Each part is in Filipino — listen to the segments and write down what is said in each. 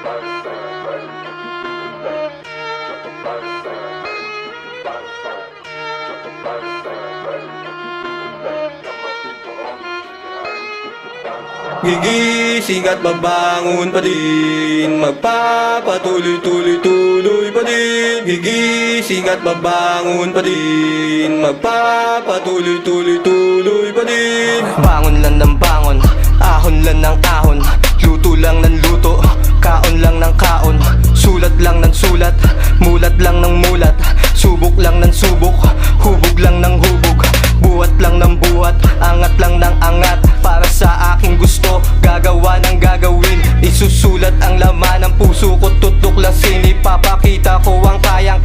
Gigising at babangon pa din, magpapatuloy-tuloy-tuloy pa din. Gigising at babangon pa din, magpapatuloy-tuloy-tuloy pa din. Bangon lang ng bangon, ahon lang ng ahon, luto lang ng luto, kaon lang ng kaon, sulat lang ng sulat, mulat lang ng mulat, subok lang ng subok, hubog lang ng hubog, buhat lang ng buhat, angat lang ng angat. Para sa aking gusto, gagawa ng gagawin, isusulat ang laman ng puso ko, tutuklasin. Ipapakita ko ang kaya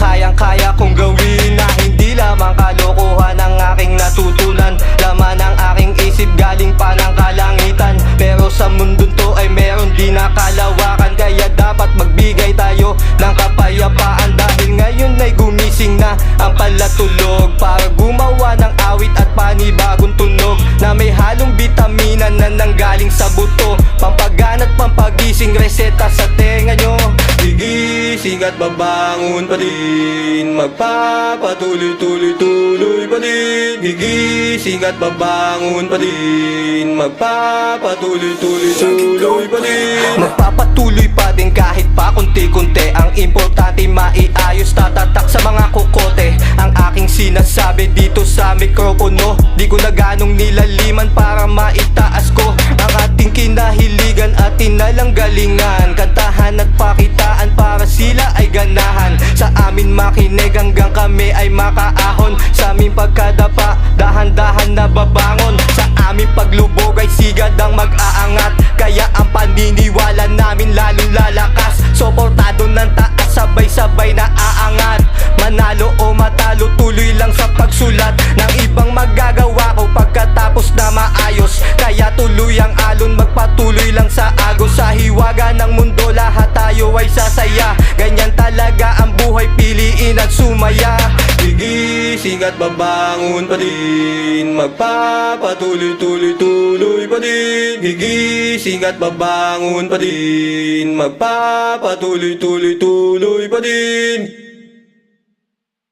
kong gawin, na hindi lamang kalokohan ang aking natutunan. Laman ng aking isip galing pa ng kalangitan, pero sa mundong to ay meron din nakalawakan. Kaya dapat magbigay tayo ng kapayapaan, dahil ngayon ay gumising na ang palatulog, para gumawa ng awit at panibagong tunog na may halong bitamina na nanggaling sa buto, pampagaan at pampagising, reseta sa tenga nyo. Gigising at babangon pa din, magpapatuloy-tuloy-tuloy pa din. Gigising at babangon pa din, magpapatuloy-tuloy-tuloy pa din. Magpapatuloy pa din kahit pa konti-konti, ang importante maiayos, tatatak sa mga kokote. Ang aking sinasabi dito sa mikropono, di ko na ganong nilaliman para maitaas ko ang ating kinahiligan at tinalang galingan. Kantahan at pakitaan para sila ay ganahan, sa amin makinig hanggang kami ay makaahon. Sa aming pagkadapa, dahan-dahan na babangon, sa aming paglubog ay sigad ang mag-aangat. Kaya ang paniniwala namin lalong lalakas, suportado ng taas, sabay-sabay na aangat. Manalo o matalo, tuloy lang sa pagsulat ng ibang magagawa ko pagkatapos na maayos. Kaya tuloy ang alon, magpatuloy lang sa agos. Sa hiwaga ng mundo lahat tayo ay sasaya, ganyan talaga ang buhay, piliin at sumaya. Gigising at babangon pa din, magpapatuloy-tuloy-tuloy pa din. Gigising at babangon pa din, magpapatuloy-tuloy-tuloy pa din.